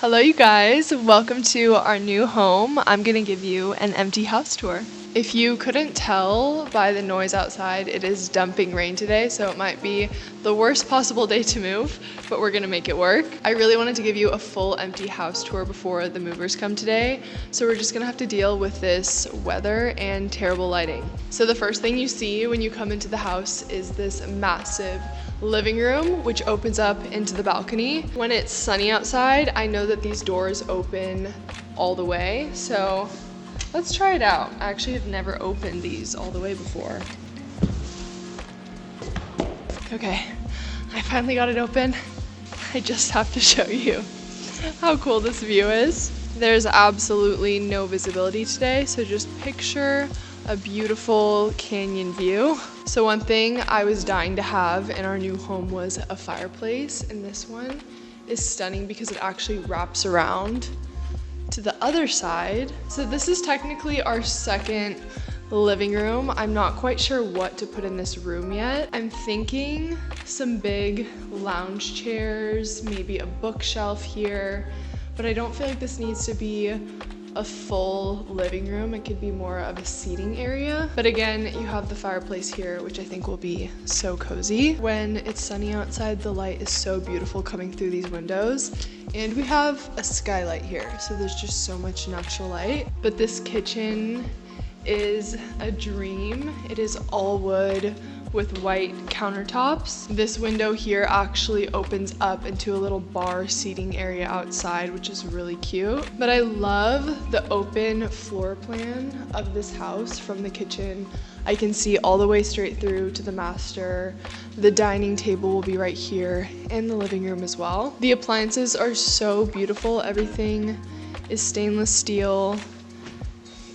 Hello you guys, welcome to our new home. I'm gonna give you an empty house tour. If you couldn't tell by the noise outside, it is dumping rain today, so it might be the worst possible day to move, but we're gonna make it work. I really wanted to give you a full empty house tour before the movers come today, so we're just gonna have to deal with this weather and terrible lighting. So the first thing you see when you come into the house is this massive living room, which opens up into the balcony. When it's sunny outside, I know that these doors open all the way, so let's try it out. I actually have never opened these all the way before. Okay, I finally got it open. I just have to show you how cool this view is. There's absolutely no visibility today, so just picture a beautiful canyon view. So one thing I was dying to have in our new home was a fireplace, and this one is stunning because it actually wraps around to the other side. So this is technically our second living room. I'm not quite sure what to put in this room yet. I'm thinking some big lounge chairs, maybe a bookshelf here, but I don't feel like this needs to be a full living room. It could be more of a seating area. But again, you have the fireplace here, which I think will be so cozy. When it's sunny outside, the light is so beautiful coming through these windows. And we have a skylight here, so there's just so much natural light. But this kitchen is a dream. It is all wood with white countertops. This window here actually opens up into a little bar seating area outside, which is really cute. But I love the open floor plan of this house from the kitchen. I can see all the way straight through to the master. The dining table will be right here, and the living room as well. The appliances are so beautiful. Everything is stainless steel,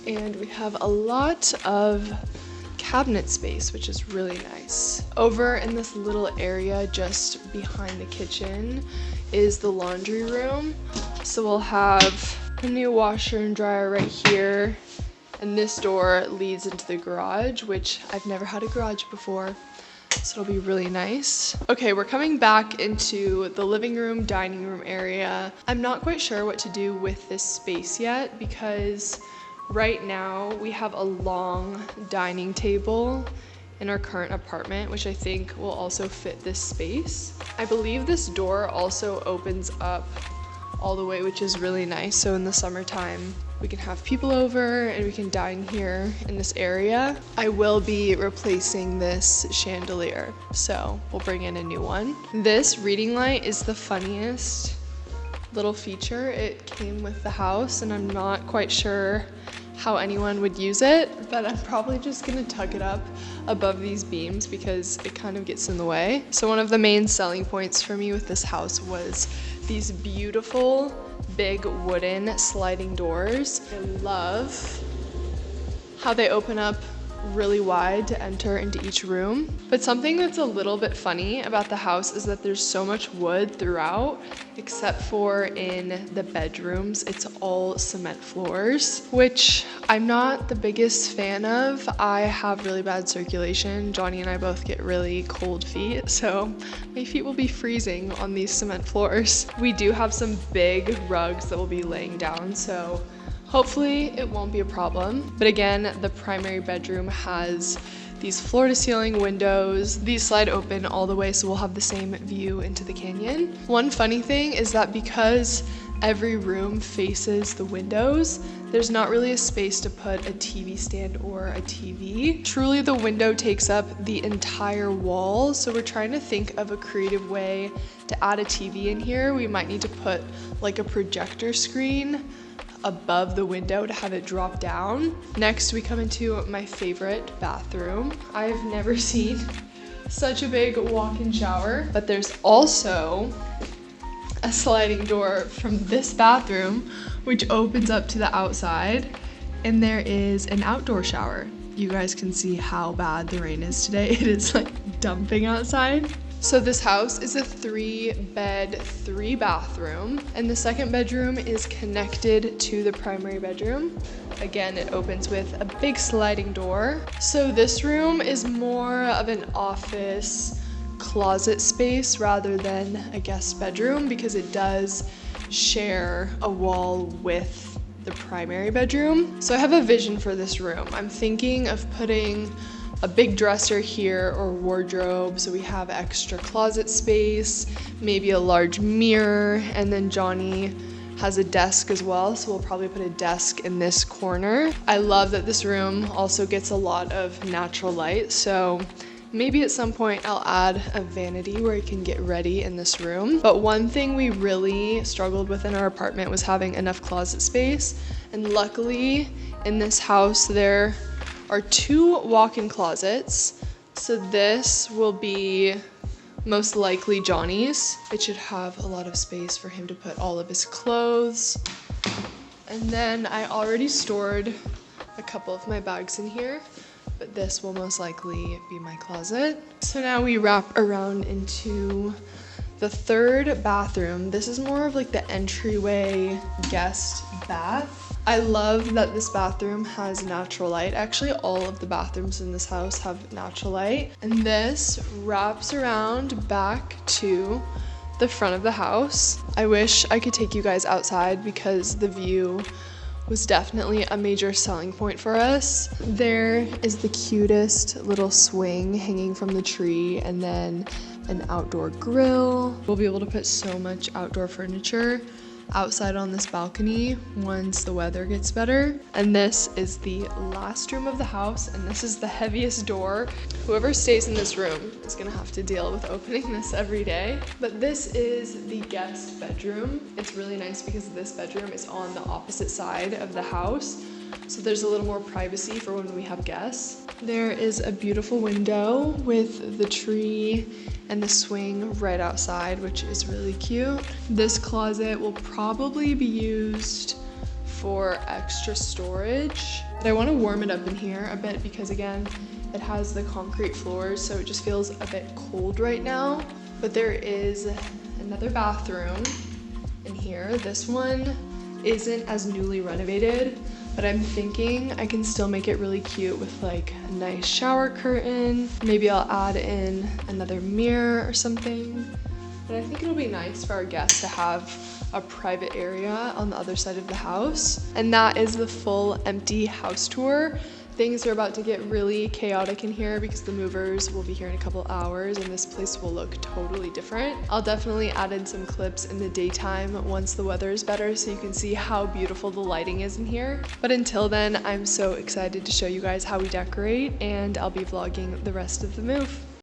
and we have a lot of cabinet space, which is really nice. Over in this little area just behind the kitchen is the laundry room. So we'll have a new washer and dryer right here, and this door leads into the garage, which I've never had a garage before, so it'll be really nice. Okay, we're coming back into the living room, dining room area. I'm not quite sure what to do with this space yet because right now we have a long dining table in our current apartment, which I think will also fit this space. I believe this door also opens up all the way, which is really nice. So in the summertime, we can have people over and we can dine here in this area. I will be replacing this chandelier, so we'll bring in a new one. This reading light is the funniest little feature. It came with the house, and I'm not quite sure how anyone would use it, but I'm probably just gonna tuck it up above these beams because it kind of gets in the way. So one of the main selling points for me with this house was these beautiful big wooden sliding doors. I love how they open up really wide to enter into each room. But something that's a little bit funny about the house is that there's so much wood throughout, except for in the bedrooms. It's all cement floors, which I'm not the biggest fan of. I have really bad circulation. Johnny and I both get really cold feet, so my feet will be freezing on these cement floors. We do have some big rugs that we'll be laying down, so hopefully it won't be a problem. But again, the primary bedroom has these floor-to-ceiling windows. These slide open all the way, so we'll have the same view into the canyon. One funny thing is that because every room faces the windows, there's not really a space to put a TV stand or a TV. Truly, the window takes up the entire wall, so we're trying to think of a creative way to add a TV in here. We might need to put like a projector screen above the window to have it drop down. Next, we come into my favorite bathroom. I've never seen such a big walk-in shower, but there's also a sliding door from this bathroom, which opens up to the outside, and there is an outdoor shower. You guys can see how bad the rain is today. It is like dumping outside. So this house is a 3-bed, 3-bathroom, and the second bedroom is connected to the primary bedroom. Again, it opens with a big sliding door. So this room is more of an office closet space rather than a guest bedroom because it does share a wall with the primary bedroom. So I have a vision for this room. I'm thinking of putting a big dresser here or wardrobe so we have extra closet space, maybe a large mirror, and then Johnny has a desk as well, so we'll probably put a desk in this corner. I love that this room also gets a lot of natural light, so maybe at some point I'll add a vanity where I can get ready in this room. But one thing we really struggled with in our apartment was having enough closet space, and luckily in this house there are 2 walk-in closets. So this will be most likely Johnny's. It should have a lot of space for him to put all of his clothes. And then I already stored a couple of my bags in here, but this will most likely be my closet. So now we wrap around into the 3rd bathroom. This is more of like the entryway guest bath. I love that this bathroom has natural light. Actually, all of the bathrooms in this house have natural light. And this wraps around back to the front of the house. I wish I could take you guys outside because the view was definitely a major selling point for us. There is the cutest little swing hanging from the tree, and then an outdoor grill. We'll be able to put so much outdoor furniture outside on this balcony once the weather gets better. And this is the last room of the house, and this is the heaviest door. Whoever stays in this room is gonna have to deal with opening this every day. But this is the guest bedroom. It's really nice because this bedroom is on the opposite side of the house, so there's a little more privacy for when we have guests. There is a beautiful window with the tree and the swing right outside, which is really cute. This closet will probably be used for extra storage, but I want to warm it up in here a bit because again, it has the concrete floors, so it just feels a bit cold right now. But there is another bathroom in here. This one isn't as newly renovated, but I'm thinking I can still make it really cute with like a nice shower curtain. Maybe I'll add in another mirror or something. But I think it'll be nice for our guests to have a private area on the other side of the house. And that is the full empty house tour. Things are about to get really chaotic in here because the movers will be here in a couple hours and this place will look totally different. I'll definitely add in some clips in the daytime once the weather is better so you can see how beautiful the lighting is in here. But until then, I'm so excited to show you guys how we decorate, and I'll be vlogging the rest of the move.